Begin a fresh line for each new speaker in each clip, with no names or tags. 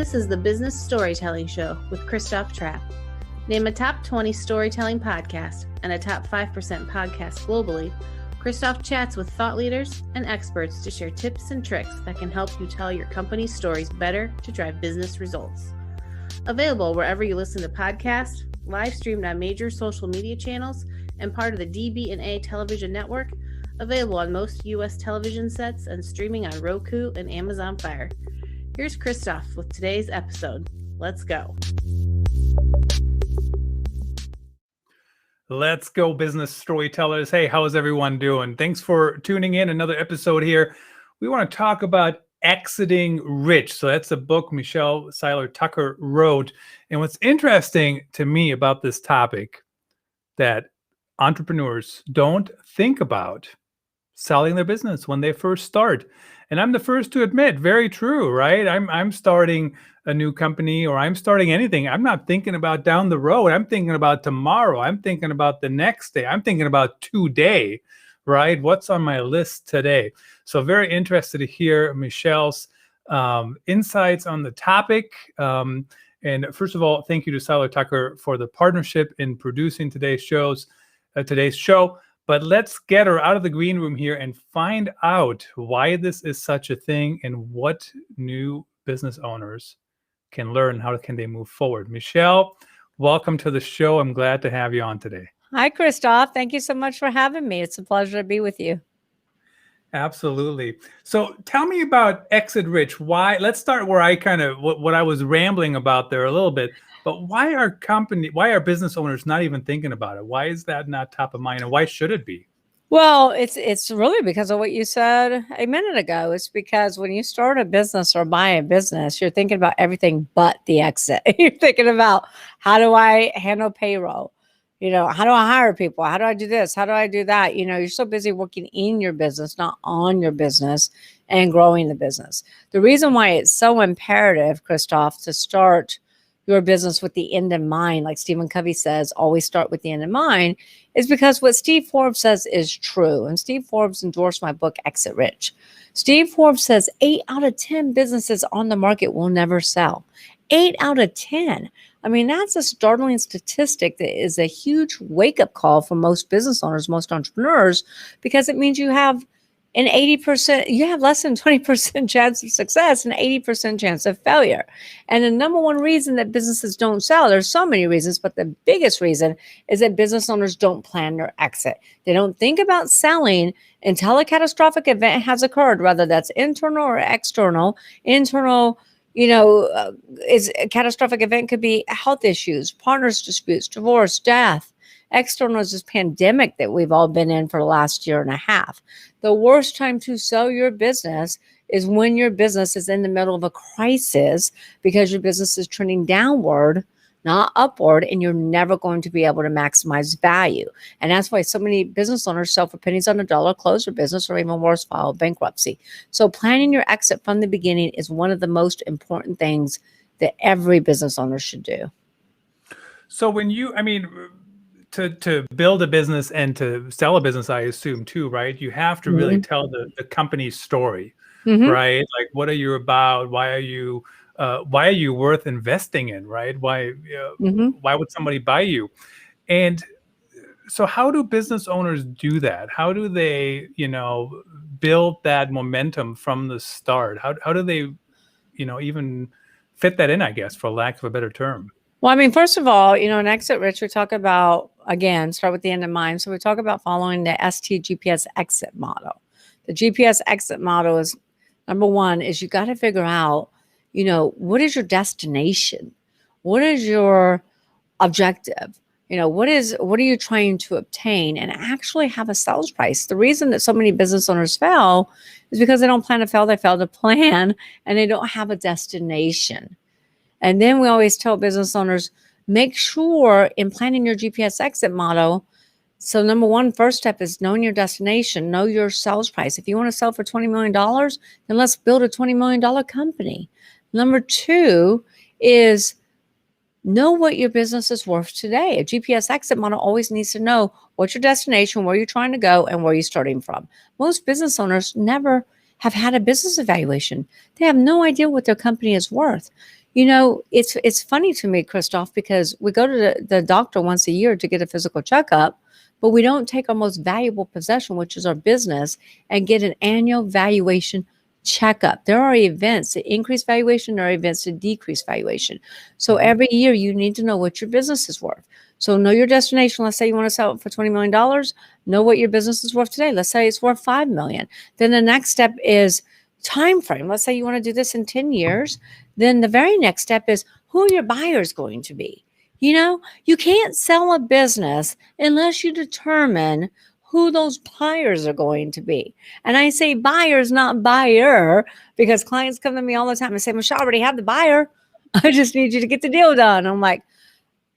This is the Business Storytelling Show with Christoph Trapp. Name a top 20 storytelling podcast and a top 5% podcast globally. Christoph chats with thought leaders and experts to share tips and tricks that can help you tell your company's stories better to drive business results. Available wherever you listen to podcasts, live streamed on major social media channels, and part of the DB&A television network. Available on most U.S. television sets and streaming on Roku and Amazon Fire. Here's Christoph with today's episode. Let's go.
Let's go, business storytellers. Hey, how's everyone doing? Thanks for tuning in. Another episode here. We want to talk about Exiting Rich. So that's a book Michelle Seiler Tucker wrote. And what's interesting to me about this topic that entrepreneurs don't think about selling their business when they first start. And I'm the first to admit, very true, right? I'm starting a new company or I'm starting anything. I'm not thinking about down the road. I'm thinking about tomorrow. I'm thinking about the next day. I'm thinking about today, right? What's on my list today? So very interested to hear Michelle's insights on the topic. And first of all, thank you to Seiler Tucker for the partnership in producing today's show. But let's get her out of the green room here and find out why this is such a thing and what new business owners can learn. How can they move forward? Michelle, welcome to the show. I'm glad to have you on today.
Hi, Christoph. Thank you so much for having me. It's a pleasure to be with you.
Absolutely. So tell me about Exit Rich. Why? Let's start where I kind of what I was rambling about there a little bit. But why are business owners not even thinking about it? Why is that not top of mind, and why should it be?
Well, it's really because of what you said a minute ago. It's because when you start a business or buy a business, you're thinking about everything but the exit. You're thinking about, how do I handle payroll? How do I hire people? How do I do this? How do I do that? You're so busy working in your business, not on your business and growing the business. The reason why it's so imperative, Christoph, to start your business with the end in mind, like Stephen Covey says, always start with the end in mind, is because what Steve Forbes says is true. And Steve Forbes endorsed my book, Exit Rich. Steve Forbes says 8 out of 10 businesses on the market will never sell. 8 out of 10. I mean, that's a startling statistic that is a huge wake-up call for most business owners, most entrepreneurs, because it means you have an 80%, you have less than 20% chance of success and 80% chance of failure. And the number one reason that businesses don't sell, there's so many reasons, but the biggest reason is that business owners don't plan their exit. They don't think about selling until a catastrophic event has occurred, whether that's internal or external. Internal, is a catastrophic event could be health issues, partners disputes, divorce, death. External is this pandemic that we've all been in for the last year and a half. The worst time to sell your business is when your business is in the middle of a crisis because your business is trending downward, not upward, and you're never going to be able to maximize value. And that's why so many business owners sell for pennies on the dollar, close their business, or even worse, file bankruptcy. So planning your exit from the beginning is one of the most important things that every business owner should do.
So to build a business and to sell a business, I assume too, right? You have to really tell the company's story, right? Like, what are you about? Why are you worth investing in, right? Why would somebody buy you? And so how do business owners do that? How do they, build that momentum from the start? How do they, even fit that in, I guess, for lack of a better term?
Well, first of all, in Exit Rich, we talk about, again, start with the end in mind. So we talk about following the GPS exit model. The GPS exit model is, number one, is you got to figure out, what is your destination? What is your objective? What are you trying to obtain, and actually have a sales price? The reason that so many business owners fail is because they don't plan to fail. They fail to plan, and they don't have a destination. And then we always tell business owners, make sure in planning your GPS exit model. So number one, first step is knowing your destination, know your sales price. If you want to sell for $20 million, then let's build a $20 million company. Number two is know what your business is worth today. A GPS exit model always needs to know what's your destination, where you're trying to go, and where you're starting from. Most business owners never have had a business evaluation. They have no idea what their company is worth. It's funny to me, Christoph, because we go to the doctor once a year to get a physical checkup, but we don't take our most valuable possession, which is our business, and get an annual valuation checkup. There are events that increase valuation, there are events that decrease valuation. So every year you need to know what your business is worth. So know your destination. Let's say you want to sell it for $20 million. Know what your business is worth today. Let's say it's worth $5 million. Then the next step is time frame. Let's say you want to do this in 10 years. Then the very next step is who are your buyers going to be? You can't sell a business unless you determine who those buyers are going to be. And I say buyers, not buyer, because clients come to me all the time and say, Michelle, I already have the buyer. I just need you to get the deal done. I'm like,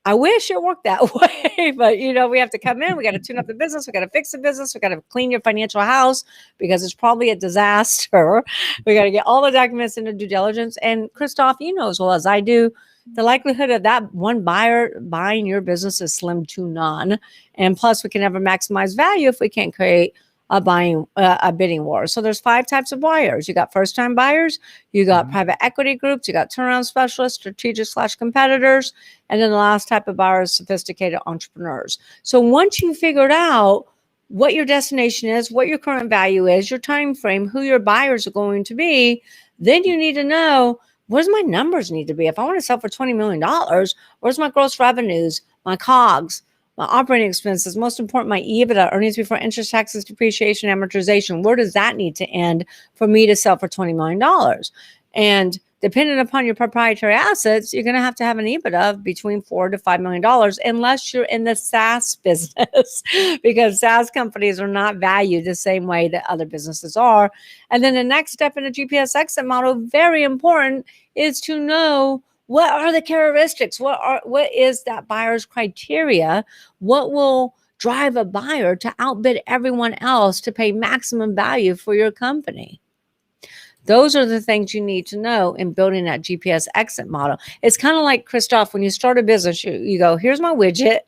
I wish it worked that way, but we have to come in, we got to tune up the business, we got to fix the business, we got to clean your financial house because it's probably a disaster. We got to get all the documents into due diligence. And Christoph, you know as well as I do, the likelihood of that one buyer buying your business is slim to none. And plus, we can never maximize value if we can't create a bidding war. So there's 5 types of buyers. You got first-time buyers, you got private equity groups, you got turnaround specialists, strategic/competitors, and then the last type of buyer is sophisticated entrepreneurs. So once you figured out what your destination is, what your current value is, your time frame, who your buyers are going to be, then you need to know, what does my numbers need to be? If I want to sell for $20 million, where's my gross revenues, my COGS, my operating expenses, most important, my EBITDA, earnings before interest, taxes, depreciation, amortization. Where does that need to end for me to sell for $20 million? And depending upon your proprietary assets, you're going to have an EBITDA of between $4 to $5 million, unless you're in the SaaS business, because SaaS companies are not valued the same way that other businesses are. And then the next step in a GPS exit model, very important, is to know, what are the characteristics? What is that buyer's criteria? What will drive a buyer to outbid everyone else to pay maximum value for your company? Those are the things you need to know in building that GPS exit model. It's kind of like, Christoph, when you start a business, you go, here's my widget,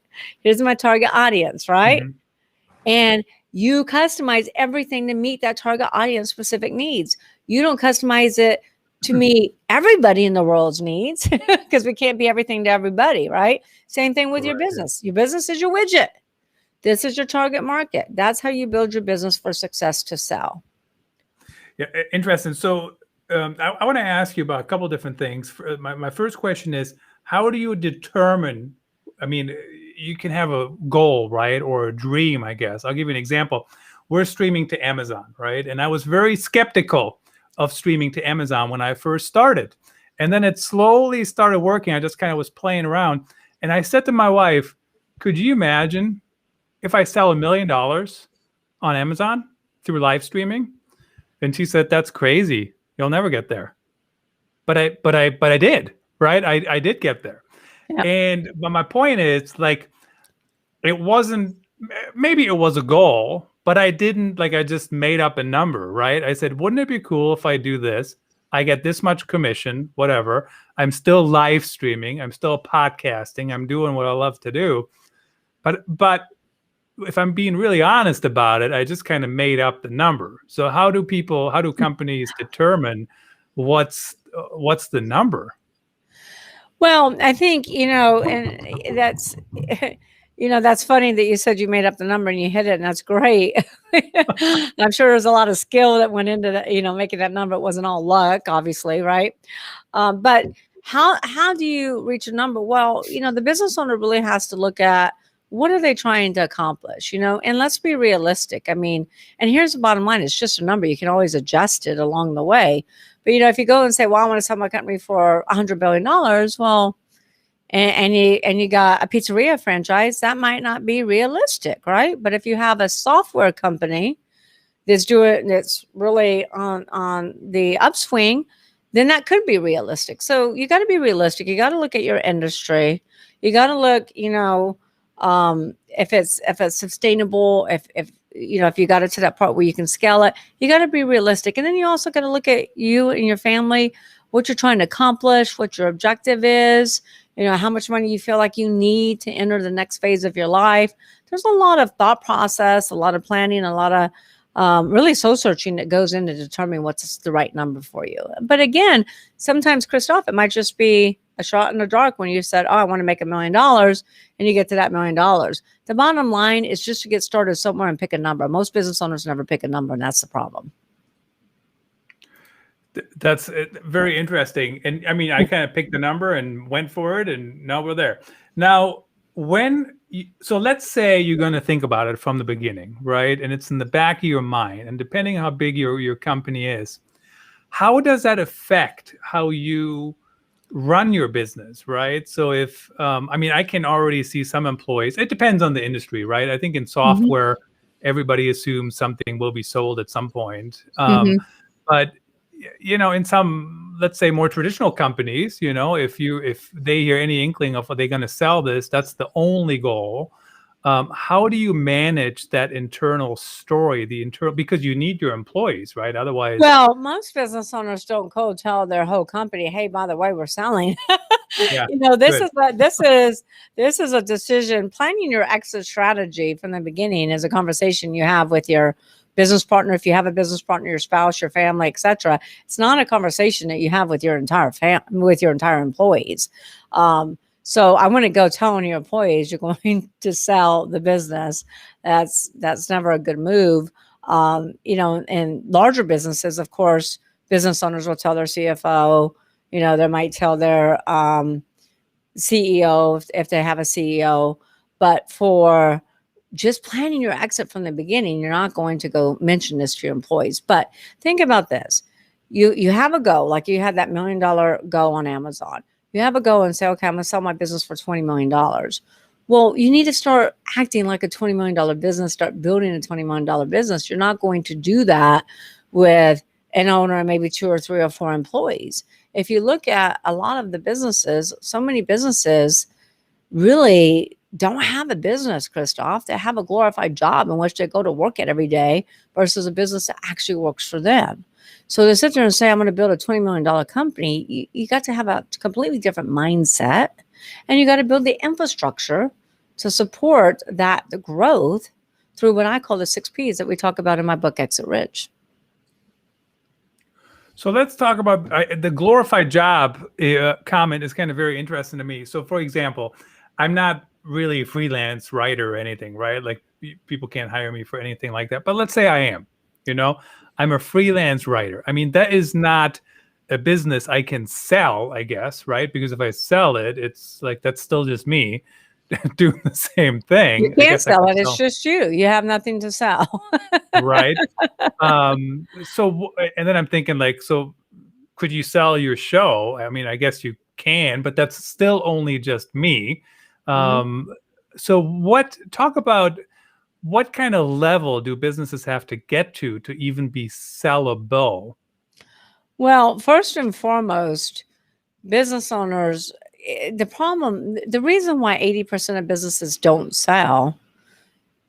here's my target audience, right? And you customize everything to meet that target audience specific needs. You don't customize it to meet everybody in the world's needs, because we can't be everything to everybody, right? Same thing with your business. Your business is your widget. This is your target market. That's how you build your business for success to sell.
Yeah, interesting. So I want to ask you about a couple of different things. My first question is, how do you determine, you can have a goal, right? Or a dream, I guess. I'll give you an example. We're streaming to Amazon, right? And I was very skeptical of streaming to Amazon when I first started. And then it slowly started working. I just kind of was playing around. And I said to my wife, could you imagine if I sell $1 million on Amazon through live streaming? And she said, that's crazy. You'll never get there. But I did, right? I did get there. Yeah. But my point is, like, it wasn't, maybe it was a goal, but I didn't, I just made up a number, right? I said, wouldn't it be cool if I do this? I get this much commission, whatever. I'm still live streaming. I'm still podcasting. I'm doing what I love to do. But if I'm being really honest about it, I just kind of made up the number. So how do companies determine what's the number?
Well, I think, and that's, that's funny that you said you made up the number and you hit it, and that's great. I'm sure there's a lot of skill that went into that, making that number. It wasn't all luck, obviously, right? But how do you reach a number? Well, the business owner really has to look at, what are they trying to accomplish? And let's be realistic. And here's the bottom line. It's just a number. You can always adjust it along the way. But, if you go and say, well, I want to sell my company for $100 billion, well, and you got a pizzeria franchise, that might not be realistic, right? But if you have a software company that's really on the upswing, then that could be realistic. So you got to be realistic. You got to look at your industry. You got to look, if it's sustainable, if you got it to that part where you can scale it, you got to be realistic. And then you also got to look at you and your family, what you're trying to accomplish, what your objective is, how much money you feel like you need to enter the next phase of your life. There's a lot of thought process, a lot of planning, a lot of really soul searching that goes into determining what's the right number for you. But again, sometimes, Christoph, it might just be a shot in the dark when you said, oh, I want to make $1 million, and you get to that $1 million. The bottom line is just to get started somewhere and pick a number. Most business owners never pick a number, and that's the problem.
That's very interesting. And I mean, I kind of picked the number and went for it, and now we're there. Now, so let's say you're going to think about it from the beginning, right? And it's in the back of your mind. And depending on how big your company is, how does that affect how you run your business, right? So if, I mean, I can already see some employees, it depends on the industry, right? I think in software, everybody assumes something will be sold at some point. But in some, let's say, more traditional companies, if they hear any inkling of, are they going to sell this, that's the only goal. How do you manage that internal story, because you need your employees, right? Otherwise,
well, most business owners don't cold tell their whole company, hey, by the way, we're selling.
Yeah,
this is a decision. Planning your exit strategy from the beginning is a conversation you have with your business partner, if you have a business partner, your spouse, your family, etc. It's not a conversation that you have with your entire employees. So I want to go telling your employees you're going to sell the business. That's never a good move. In larger businesses, of course, business owners will tell their CFO. They might tell their CEO if they have a CEO. But for just planning your exit from the beginning, you're not going to go mention this to your employees. But think about this. You have a go, like you had that $1 million go on Amazon. You have a go and say, okay, I'm going to sell my business for $20 million. Well, you need to start acting like a $20 million business, start building a $20 million business. You're not going to do that with an owner and maybe 2 or 3 or 4 employees. If you look at a lot of the businesses, so many businesses really don't have a business, Christoph. They have a glorified job in which they go to work at every day versus a business that actually works for them. So to sit there and say, I'm going to build a $20 million company, you got to have a completely different mindset, and you got to build the infrastructure to support the growth through what I call the 6 Ps that we talk about in my book, Exit Rich.
So let's talk about the glorified job comment is kind of very interesting to me. So for example, I'm not really a freelance writer or anything, right? Like people can't hire me for anything like that. But let's say I am, I'm a freelance writer. I mean, that is not a business I can sell, I guess, right? Because if I sell it, it's like, that's still just me doing the same thing.
You can't sell it. It's just you. You have nothing to sell.
Right. So, and then I'm thinking like, so could you sell your show? I mean, I guess you can, but that's still only just me. So talk about what kind of level do businesses have to get to even be sellable?
Well, first and foremost, business owners, the reason why 80% of businesses don't sell,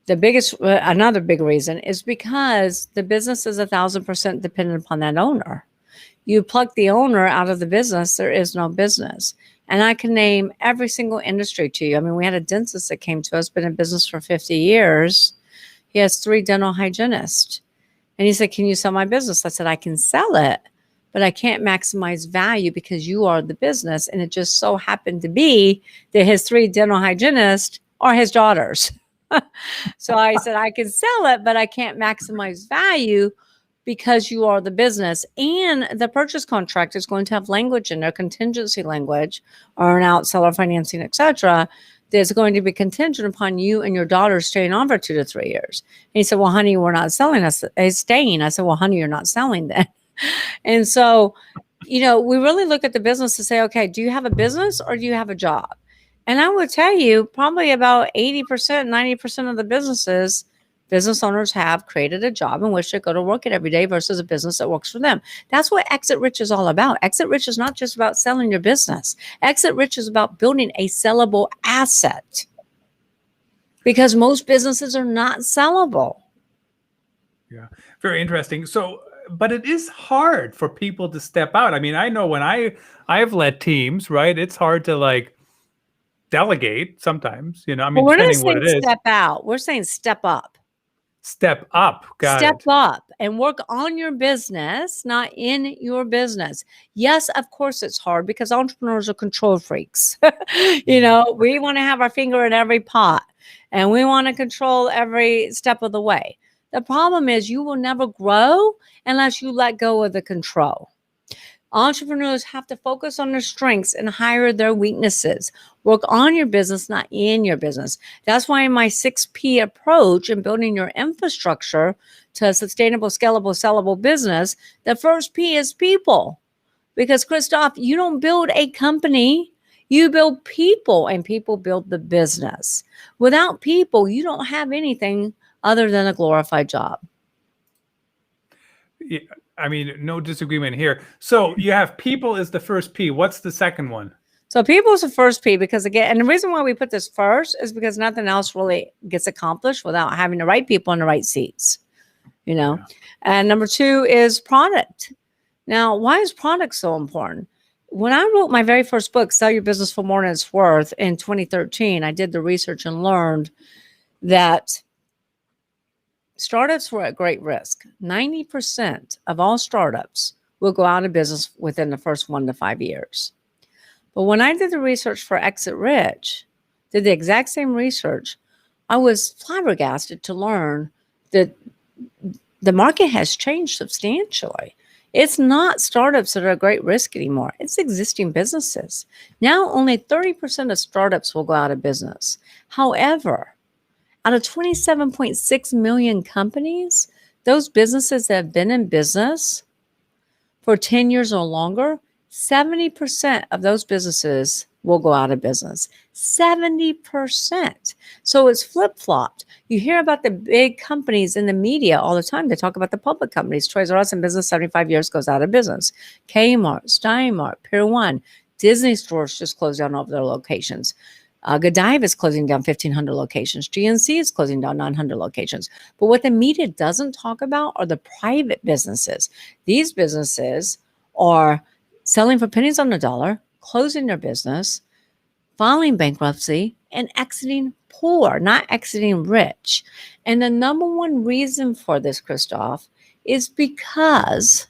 another big reason is because the business is 1,000% dependent upon that owner. You pluck the owner out of the business, there is no business. And I can name every single industry to you. I mean, we had a dentist that came to us, been in business for 50 years. He has 3 dental hygienists. And he said, can you sell my business? I said, I can sell it, but I can't maximize value because you are the business. And it just so happened to be that his 3 dental hygienists are his daughters. So I said, I can sell it, but I can't maximize value because you are the business. And the purchase contract is going to have language in there, contingency language, earn out, seller financing, etc. That's going to be contingent upon you and your daughter staying on for 2 to 3 years. And he said, well, honey, we're not selling. Staying. I said, well, honey, you're not selling then. And so, we really look at the business to say, okay, do you have a business or do you have a job? And I would tell you probably about 80%, 90% of the business owners have created a job in which they go to work at every day versus a business that works for them. That's what Exit Rich is all about. Exit Rich is not just about selling your business. Exit Rich is about building a sellable asset because most businesses are not sellable.
Yeah, very interesting. So, but it is hard for people to step out. I mean, I know when I've led teams, right? It's hard to like delegate sometimes, I mean,
we're not
depending what it is.
Step out. We're saying step up.
Step up. Got
Step
it.
up and work on your business, not in your business. Yes, of course it's hard because entrepreneurs are control freaks. We want to have our finger in every pot and we want to control every step of the way. The problem is you will never grow unless you let go of the control. Entrepreneurs have to focus on their strengths and hire their weaknesses. Work on your business, not in your business. That's why in my 6P approach in building your infrastructure to a sustainable, scalable, sellable business, the first P is people. Because Christoph, you don't build a company, you build people, and people build the business. Without people, you don't have anything other than a glorified job.
Yeah, I mean, no disagreement here. So you have people is the first P. What's the second one?
So people is the first P because again, and the reason why we put this first is because nothing else really gets accomplished without having the right people in the right seats,
Yeah.
And number 2 is product. Now, why is product so important? When I wrote my very first book, Sell Your Business for More Than It's Worth, in 2013, I did the research and learned that startups were at great risk. 90% of all startups will go out of business within the first 1 to 5 years. But when I did the research for Exit Rich, did the exact same research, I was flabbergasted to learn that the market has changed substantially. It's not startups that are at great risk anymore. It's existing businesses. Now only 30% of startups will go out of business. However, out of 27.6 million companies, those businesses that have been in business for 10 years or longer, 70% of those businesses will go out of business. 70%. So it's flip-flopped. You hear about the big companies in the media all the time. They talk about the public companies. Toys R Us in business 75 years, goes out of business. Kmart, Steinmart, Pier 1, Disney stores just closed down all of their locations. Godiva is closing down 1,500 locations. GNC is closing down 900 locations. But what the media doesn't talk about are the private businesses. These businesses are selling for pennies on the dollar, closing their business, filing bankruptcy, and exiting poor, not exiting rich. And the number one reason for this, Christoph, is because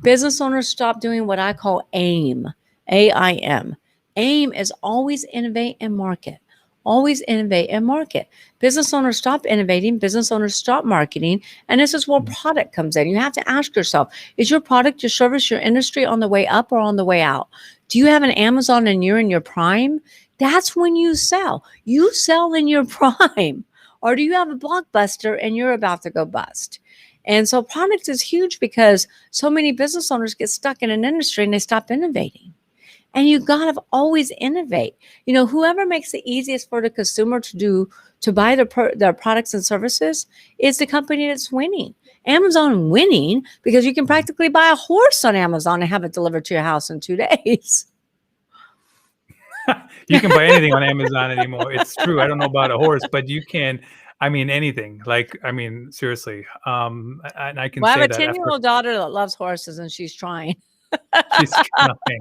business owners stop doing what I call AIM, AIM. AIM is always innovate and market. Always innovate and market. Business owners stop innovating. Business owners stop marketing. And this is where product comes in. You have to ask yourself, is your product, your service, your industry on the way up or on the way out? Do you have an Amazon and you're in your prime? That's when you sell. You sell in your prime. Or do you have a Blockbuster and you're about to go bust? And so product is huge because so many business owners get stuck in an industry and they stop innovating. And you gotta always innovate. Whoever makes it easiest for the consumer to buy their products and services is the company that's winning. Amazon winning because you can practically buy a horse on Amazon and have it delivered to your house in 2 days.
You can buy anything on Amazon anymore. It's true. I don't know about a horse, but you can. I mean, anything. Seriously. And I can say that.
I have a 10-year-old daughter that loves horses, and she's trying.
She's trying.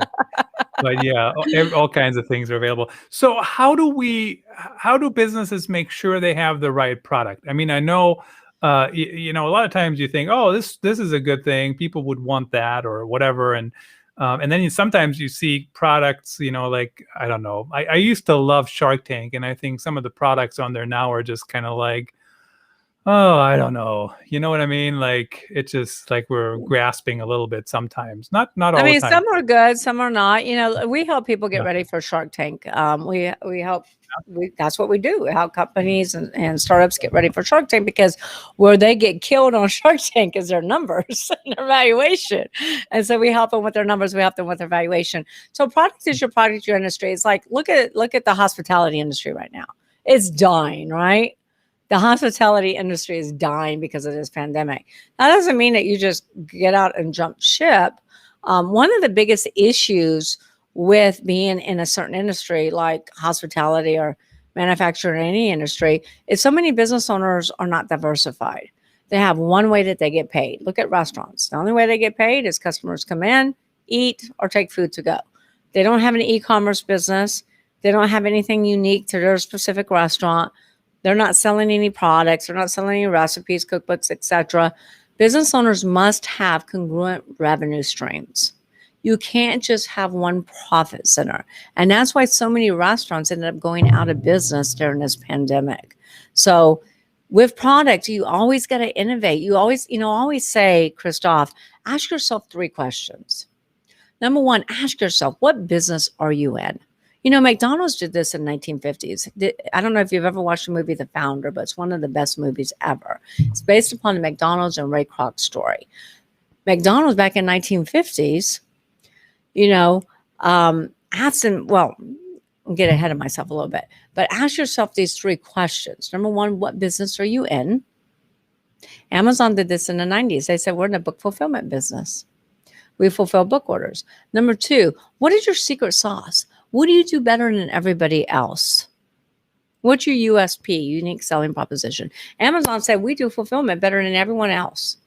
But yeah, all kinds of things are available. So how do businesses make sure they have the right product? I mean, I know, a lot of times you think, oh, this is a good thing. People would want that or whatever. And then sometimes you see products, I don't know. I used to love Shark Tank, and I think some of the products on there now are just kind of like, oh, I don't know. You know what I mean? Like, it's just like we're grasping a little bit sometimes. Not all the time.
Some are good, some are not. We help people get ready for Shark Tank. We help. That's what we do. We help companies and startups get ready for Shark Tank because where they get killed on Shark Tank is their numbers and their valuation. And so we help them with their numbers. We help them with their valuation. So product is your product, your industry. It's like, look at the hospitality industry right now. It's dying, right? The hospitality industry is dying because of this pandemic. That doesn't mean that you just get out and jump ship. One of the biggest issues with being in a certain industry like hospitality or manufacturing or any industry is so many business owners are not diversified. They have one way that they get paid. Look at restaurants. The only way they get paid is customers come in, eat, or take food to go. They don't have an e-commerce business. They don't have anything unique to their specific restaurant. They're not selling any products. They're not selling any recipes, cookbooks, etc. Business owners must have congruent revenue streams. You can't just have one profit center. And that's why so many restaurants ended up going out of business during this pandemic. So with product, you always got to innovate. You always say, Christoph, ask yourself 3 questions. Number 1, ask yourself, what business are you in? McDonald's did this in 1950s. I don't know if you've ever watched the movie The Founder, but it's one of the best movies ever. It's based upon the McDonald's and Ray Kroc story. McDonald's back in 1950s, I'll get ahead of myself a little bit, but ask yourself these 3 questions. Number 1, what business are you in? Amazon did this in the 90s. They said, we're in the book fulfillment business. We fulfill book orders. Number 2, what is your secret sauce? What do you do better than everybody else? What's your USP, unique selling proposition? Amazon said, we do fulfillment better than everyone else.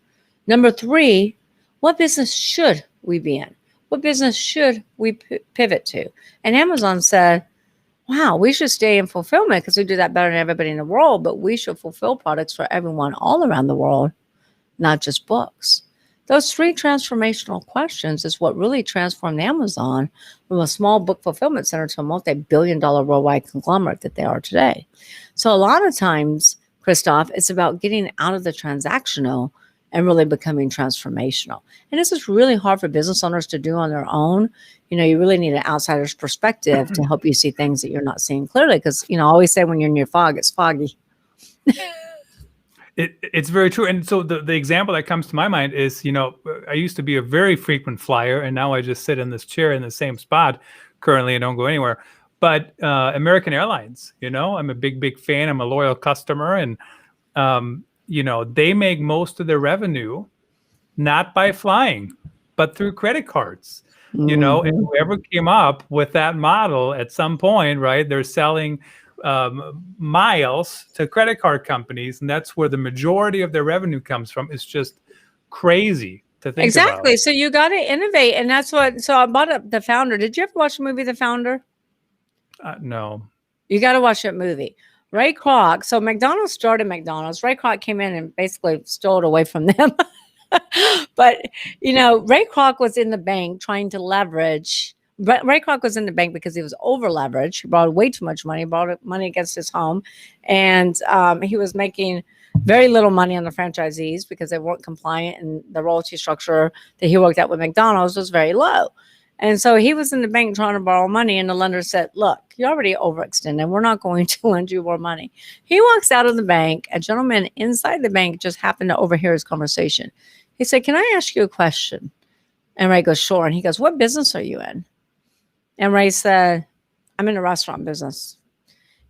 Number 3, what business should we be in? What business should we pivot to? And Amazon said, wow, we should stay in fulfillment because we do that better than everybody in the world, but we should fulfill products for everyone all around the world, not just books. Those 3 transformational questions is what really transformed Amazon from a small book fulfillment center to a multi-billion-dollar worldwide conglomerate that they are today. So a lot of times, Christoph, it's about getting out of the transactional and really becoming transformational. And this is really hard for business owners to do on their own. You really need an outsider's perspective to help you see things that you're not seeing clearly. Because, I always say when you're in your fog, it's foggy.
It's very true. And so the example that comes to my mind is, I used to be a very frequent flyer, and now I just sit in this chair in the same spot currently and don't go anywhere. But American Airlines, I'm a big fan. I'm a loyal customer. And, they make most of their revenue not by flying, but through credit cards. And whoever came up with that model at some point, right, they're selling miles to credit card companies, and that's where the majority of their revenue comes from. It's just crazy to think
exactly
about.
So you got to innovate, and that's what. So I bought up The Founder. Did you ever watch the movie The Founder?
No.
You got to watch that movie. Ray Kroc. So McDonald's started McDonald's. Ray Kroc came in and basically stole it away from them. But Ray Kroc was in the bank trying to leverage. Ray Kroc was in the bank because he was over leveraged. He borrowed way too much money, borrowed money against his home. And he was making very little money on the franchisees because they weren't compliant, and the royalty structure that he worked at with McDonald's was very low. And so he was in the bank trying to borrow money, and the lender said, look, you're already overextended. We're not going to lend you more money. He walks out of the bank. A gentleman inside the bank just happened to overhear his conversation. He said, can I ask you a question? And Ray goes, sure. And he goes, what business are you in? And Ray said, I'm in the restaurant business.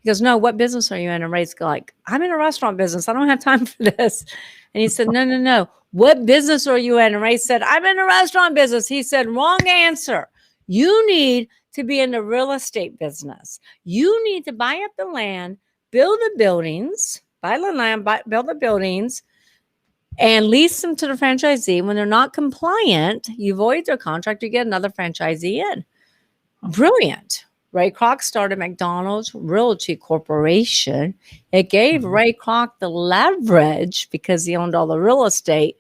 He goes, no, what business are you in? And Ray's like, I'm in a restaurant business. I don't have time for this. And he said, no. What business are you in? And Ray said, I'm in a restaurant business. He said, wrong answer. You need to be in the real estate business. You need to buy up the land, build the buildings, build the buildings, and lease them to the franchisee. When they're not compliant, you void their contract, you get another franchisee in. Brilliant. Ray Kroc started McDonald's Realty Corporation. It gave Ray Kroc the leverage, because he owned all the real estate,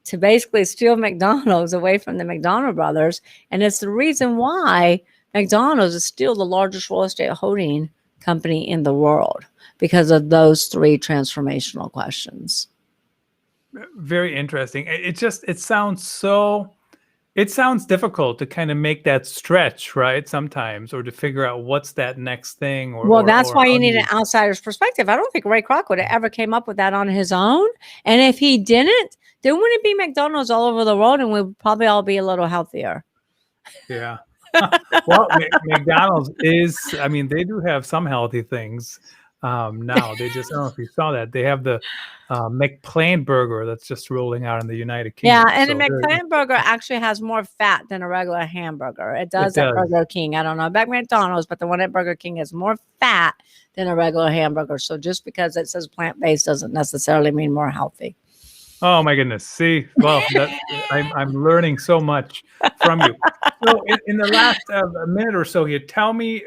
to basically steal McDonald's away from the McDonald brothers. And it's the reason why McDonald's is still the largest real estate holding company in the world, because of those 3 transformational questions.
Very interesting. It sounds difficult to kind of make that stretch, right? Sometimes, or to figure out what's that next thing.
That's why you need an outsider's perspective. I don't think Ray Kroc would have ever came up with that on his own. And if he didn't, there wouldn't be McDonald's all over the world, and we'd probably all be a little healthier.
Yeah. Well, McDonald's they do have some healthy things. Now they just, I don't know if you saw that, they have the McPlant burger that's just rolling out in the United Kingdom.
Yeah, and the McPlant burger actually has more fat than a regular hamburger. It does at Burger King. I don't know about McDonald's, but the one at Burger King has more fat than a regular hamburger. So just because it says plant-based doesn't necessarily mean more healthy.
Oh my goodness! See, well, I'm learning so much from you. So in the last minute or so here, tell me,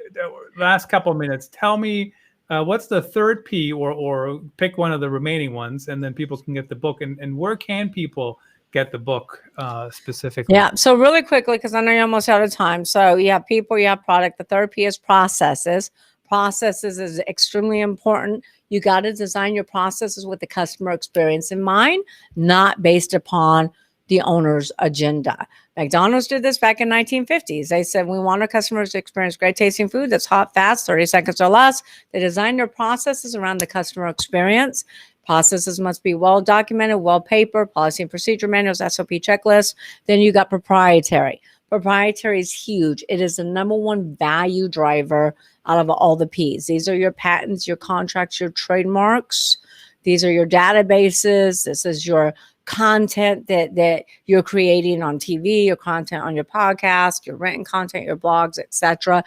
last couple of minutes, tell me What's the third P, or pick one of the remaining ones, and then people can get the book. And where can people get the book specifically?
Yeah. So really quickly, because I know you're almost out of time. So you have people, you have product. The third P is processes. Processes is extremely important. You got to design your processes with the customer experience in mind, not based upon the owner's agenda. McDonald's did this back in 1950s. They said, we want our customers to experience great tasting food that's hot, fast, 30 seconds or less. They designed their processes around the customer experience. Processes must be well documented, well papered, policy and procedure manuals, SOP checklists. Then you got proprietary. Proprietary is huge. It is the number one value driver out of all the P's. These are your patents, your contracts, your trademarks. These are your databases. This is your content that you're creating on TV, your content on your podcast, your written content, your blogs, etc.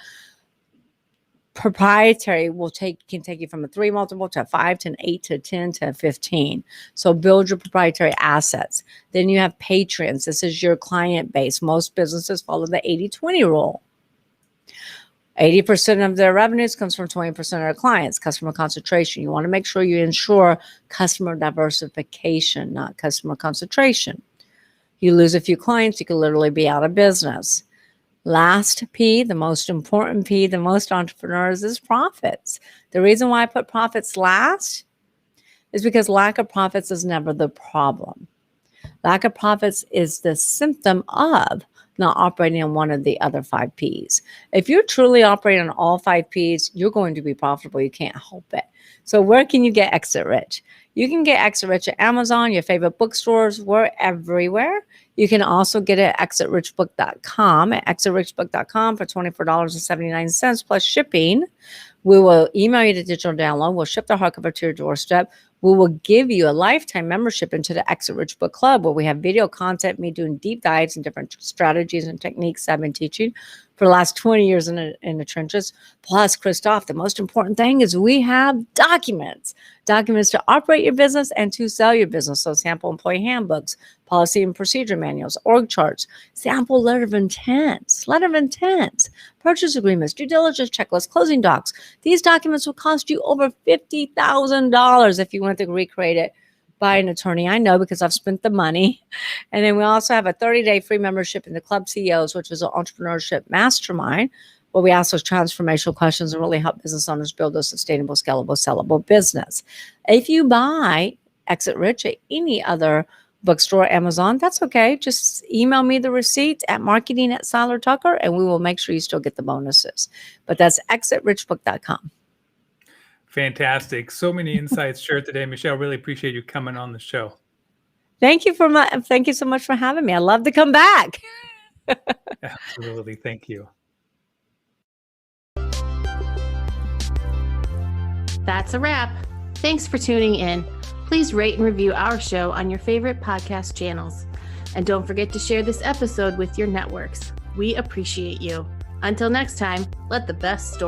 Proprietary can take you from a 3 multiple to a 5 to an 8 to 10 to 15. So build your proprietary assets. Then you have patrons. This is your client base. Most businesses follow the 80-20 rule. 80% of their revenues comes from 20% of their clients. Customer concentration. You want to make sure you ensure customer diversification, not customer concentration. You lose a few clients, you could literally be out of business. Last P, the most important P, the most entrepreneurs, is profits. The reason why I put profits last is because lack of profits is never the problem. Lack of profits is the symptom of not operating on one of the other 5 Ps. If you're truly operating on all 5 Ps, you're going to be profitable. You can't help it. So where can you get Exit Rich? You can get Exit Rich at Amazon, your favorite bookstores. We're everywhere. You can also get it at exitrichbook.com, at exitrichbook.com for $24.79 plus shipping. We will email you the digital download. We'll ship the hardcover to your doorstep. We will give you a lifetime membership into the Exit Rich Book Club, where we have video content, me doing deep dives and different strategies and techniques I've been teaching for the last 20 years in the trenches. Plus, Christoph, the most important thing is we have documents to operate your business and to sell your business. So sample employee handbooks, policy and procedure manuals, org charts, sample letter of intents, purchase agreements, due diligence checklists, closing docs. These documents will cost you over $50,000 if you want to recreate it by an attorney. I know because I've spent the money. And then we also have a 30-day free membership in the Club CEOs, which is an entrepreneurship mastermind, where we ask those transformational questions and really help business owners build a sustainable, scalable, sellable business. If you buy Exit Rich at any other bookstore, Amazon, that's okay. Just email me the receipt at marketing@SeilerTucker, and we will make sure you still get the bonuses. But that's exitrichbook.com.
Fantastic. So many insights shared today, Michelle. Really appreciate you coming on the show.
Thank you so much for having me. I love to come back.
Absolutely. Thank you.
That's a wrap. Thanks for tuning in. Please rate and review our show on your favorite podcast channels. And don't forget to share this episode with your networks. We appreciate you. Until next time, let the best story